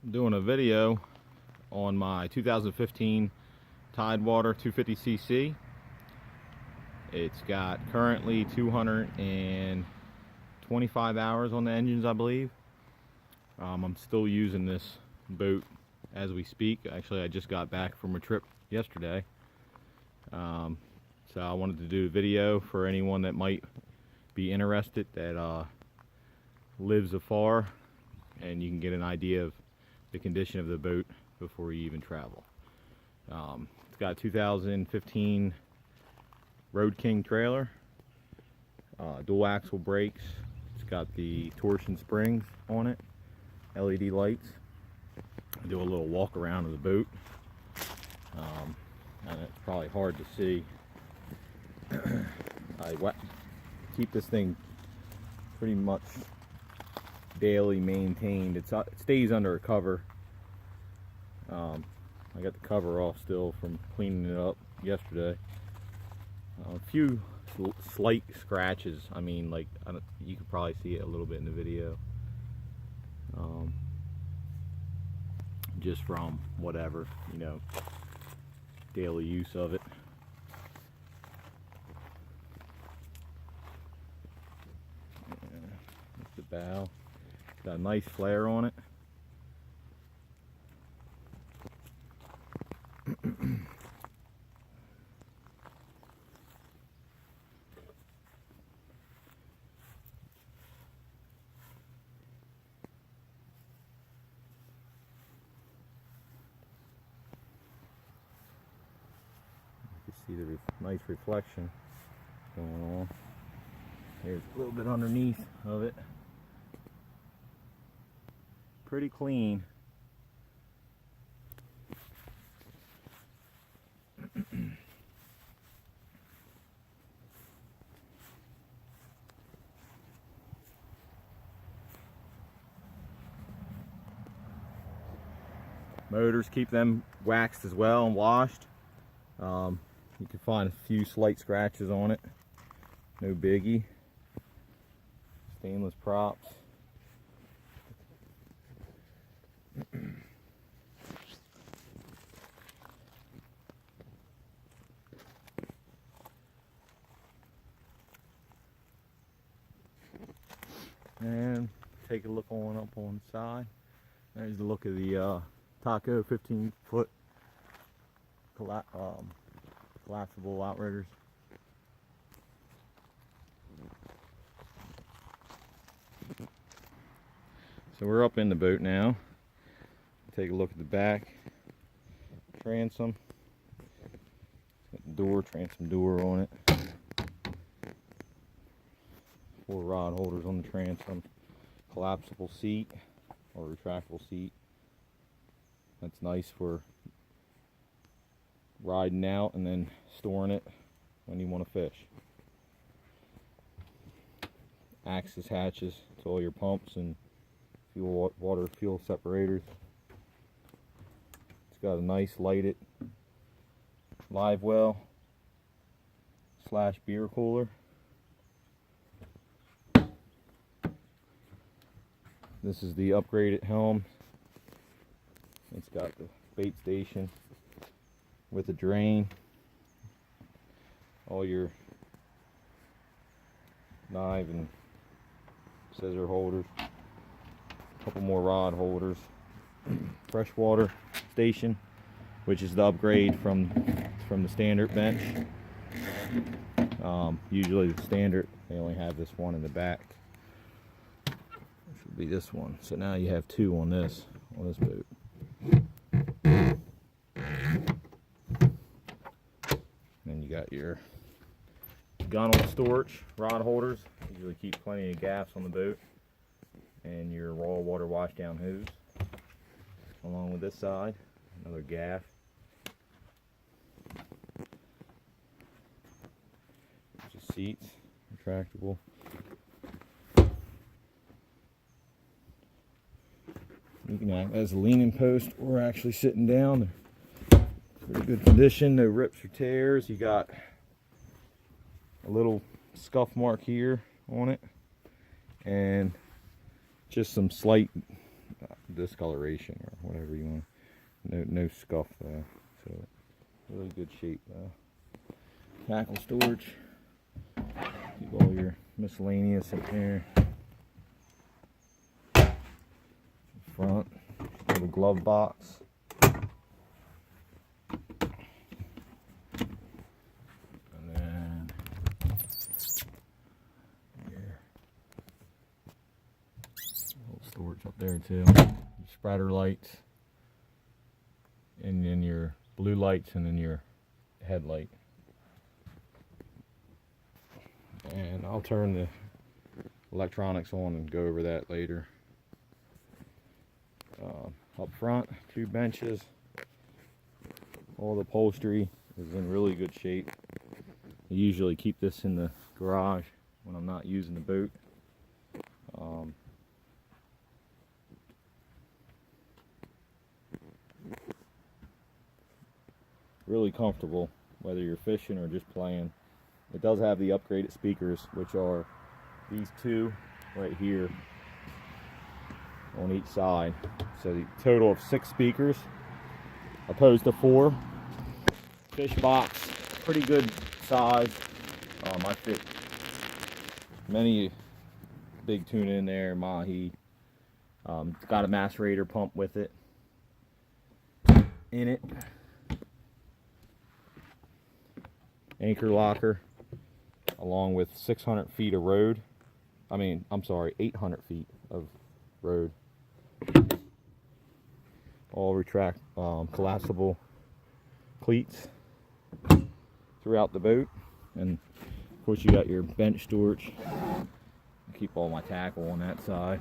Doing a video on my 2015 Tidewater 250cc. It's got currently 225 hours on the engines, I believe. I'm still using this boat as we speak. Actually, I just got back from a trip yesterday. So I wanted to do a video for anyone that might be interested, that lives afar, and you can get an idea of the condition of the boat before you even travel. It's got a 2015 Road King trailer, dual axle brakes. It's got the torsion springs on it, LED lights. I do a little walk around of the boat, and it's probably hard to see. I keep this thing pretty much daily maintained. It stays under a cover. I got the cover off still from cleaning it up yesterday. A few slight scratches. I mean, like, you could probably see it a little bit in the video. Just from whatever, daily use of it. That's the bow. Got a nice flare on it. You can see the nice reflection going on. There's a little bit underneath of it. Pretty clean. Motors, keep them waxed as well and washed. You can find a few slight scratches on it. No biggie. Stainless props. And take a look up on the side. There's the look of the Taco 15-foot collapsible outriggers. So we're up in the boat now. Take a look at the back transom. Got the door, transom door on it. 4 rod holders on the transom. Collapsible seat or retractable seat. That's nice for riding out and then storing it when you want to fish. Access hatches to all your pumps and water fuel separators. It's got a nice lighted live well / beer cooler. This is the upgraded helm. It's got the bait station with a drain, all your knife and scissor holders, a couple more rod holders, freshwater station, which is the upgrade from the standard bench. Usually the standard, they only have this one in the back. It should be this one. So now you have 2 on this boat. Then you got your gunnel storage rod holders. Usually keep plenty of gaffs on the boat, and your raw water washdown hose. Along with this side, another gaff. There's your seats, retractable. You can act as a leaning post or actually sitting down. Pretty good condition, no rips or tears. You got a little scuff mark here on it, and just some slight discoloration or whatever you want. No scuff though, so really good shape though. Tackle storage. Keep all your miscellaneous in here. Front, little glove box. And then here, little storage up there too. Your spreader lights, and then your blue lights, and then your headlight. And I'll turn the electronics on and go over that later. Up front, 2 benches. All the upholstery is in really good shape. I usually keep this in the garage when I'm not using the boat. Really comfortable whether you're fishing or just playing. It does have the upgraded speakers, which are these 2 right here on each side. So the total of 6 speakers opposed to 4. Fish box, pretty good size. I fit many big tuna in there, mahi. It's got a macerator pump with it in it. Anchor locker, along with 600 feet of road. I'm sorry, 800 feet of road. All retract, collapsible cleats throughout the boat. And of course you got your bench storage. I keep all my tackle on that side.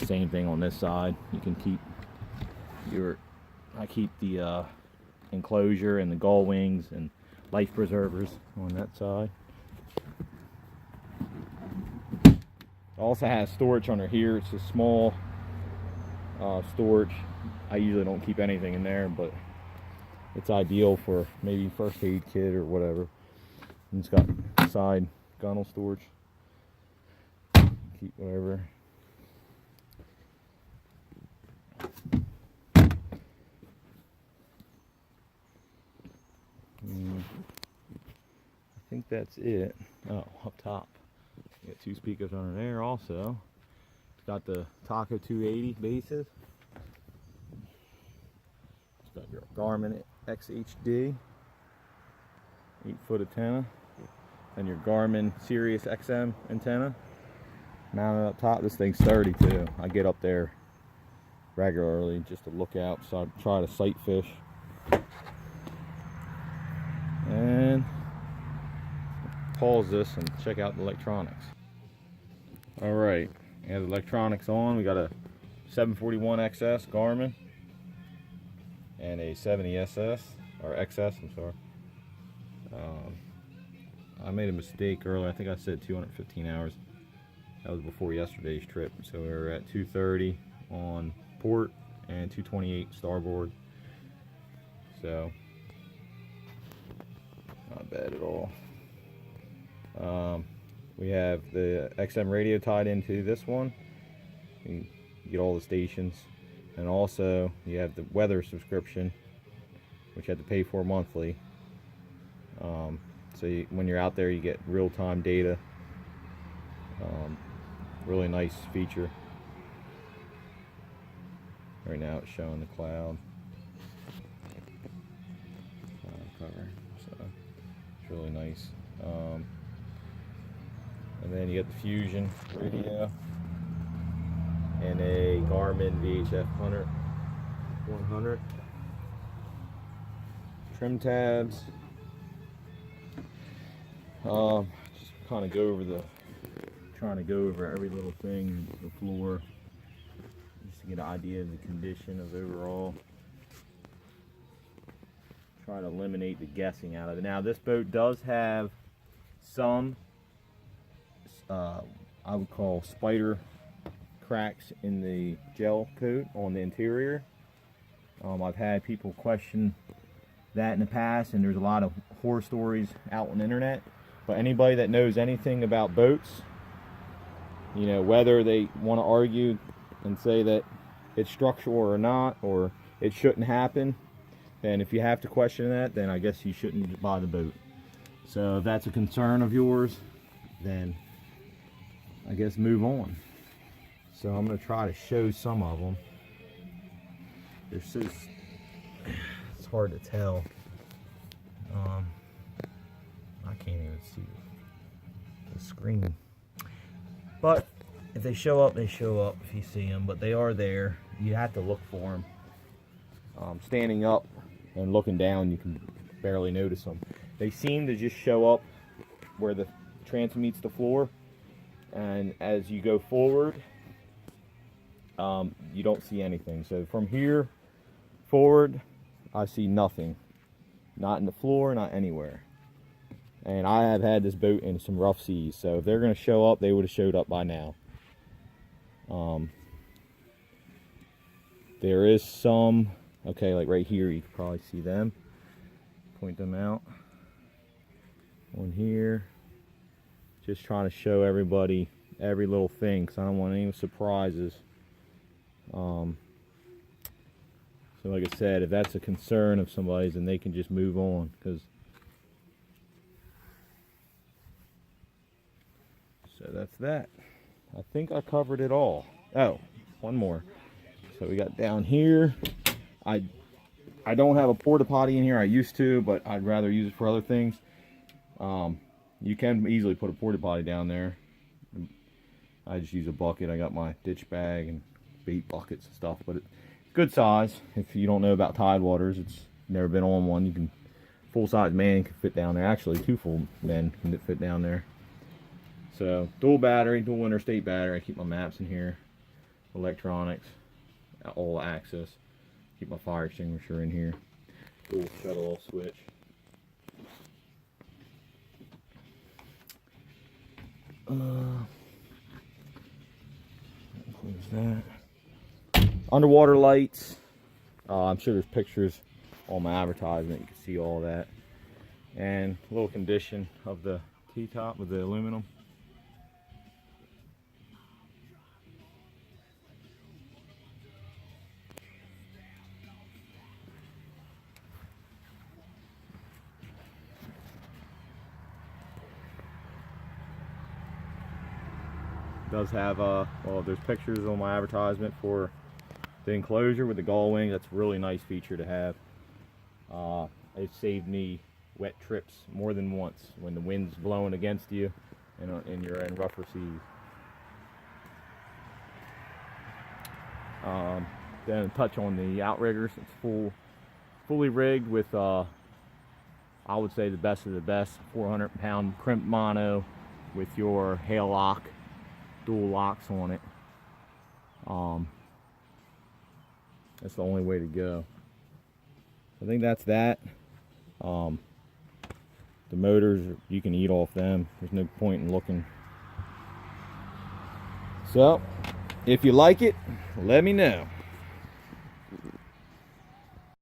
Same thing on this side. You can keep I keep the enclosure and the gull wings and life preservers on that side. Also has storage under here. It's a small storage. I usually don't keep anything in there, but it's ideal for maybe first aid kit or whatever. And it's got side gunnel storage. Keep whatever. I think that's it. Oh, up top. You got 2 speakers under there also. It's got the Taco 280 bases. It's got your Garmin XHD 8-foot antenna, and your Garmin Sirius XM antenna mounted up top. This thing's sturdy too. I get up there regularly just to look out, so I try to sight fish. And pause this and check out the electronics. Alright, we have the electronics on. We got a 741 XS Garmin and a 70 SS, or XS, I'm sorry. I made a mistake earlier. I think I said 215 hours. That was before yesterday's trip. So we were at 230 on port and 228 starboard. So not bad at all. We have the XM radio tied into this one. You get all the stations, and also you have the weather subscription, which you have to pay for monthly. So when you're out there, you get real-time data. Really nice feature. Right now it's showing the cloud cover, so it's really nice. And then you get the Fusion radio and a Garmin VHF 100. Trim tabs. Just kind of go over trying to go over every little thing, the floor, just to get an idea of the condition of overall. Try to eliminate the guessing out of it. Now this boat does have some I would call spider cracks in the gel coat on the interior. I've had people question that in the past, and there's a lot of horror stories out on the internet. But anybody that knows anything about boats You know, whether they want to argue and say that it's structural or not, or it shouldn't happen, then if you have to question that, then I guess you shouldn't buy the boat. So if that's a concern of yours, then I guess move on. So I'm going to try to show some of them. It's hard to tell. I can't even see the screen. But if they show up, they show up if you see them. But they are there. You have to look for them. Standing up and looking down, you can barely notice them. They seem to just show up where the transom meets the floor. And as you go forward, you don't see anything. So from here forward, I see nothing. Not in the floor, not anywhere. And I have had this boat in some rough seas, so if they're going to show up, they would have showed up by now. There is some, okay, like right here, you can probably see them. Point them out. On here. Just trying to show everybody every little thing, because I don't want any surprises. So like I said, if that's a concern of somebody's, then they can just move on, because so that's that. I think I covered it all. Oh, one more. So we got down here. I don't have a porta potty in here. I used to, but I'd rather use it for other things. You can easily put a porta potty down there. I just use a bucket. I got my ditch bag and bait buckets and stuff, but it's good size. If you don't know about Tidewaters, it's never been on one. You can, full-size man can fit down there. Actually, 2 full men can fit down there. So dual battery, dual interstate battery. I keep my maps in here, electronics, all access. Keep my fire extinguisher in here. Dual shut-off switch. Includes that. Underwater lights. I'm sure there's pictures on my advertisement. You can see all that. And a little condition of the T-top with the aluminum. Does have well, there's pictures on my advertisement for the enclosure with the gull wing. That's a really nice feature to have. It saved me wet trips more than once when the wind's blowing against you and you're in rougher seas. Then touch on the outriggers. It's fully rigged with I would say the best of the best 400-pound crimp mono with your hail lock, dual locks on it. That's the only way to go. I think that's that. The motors, you can eat off them. There's no point in looking. So if you like it, let me know.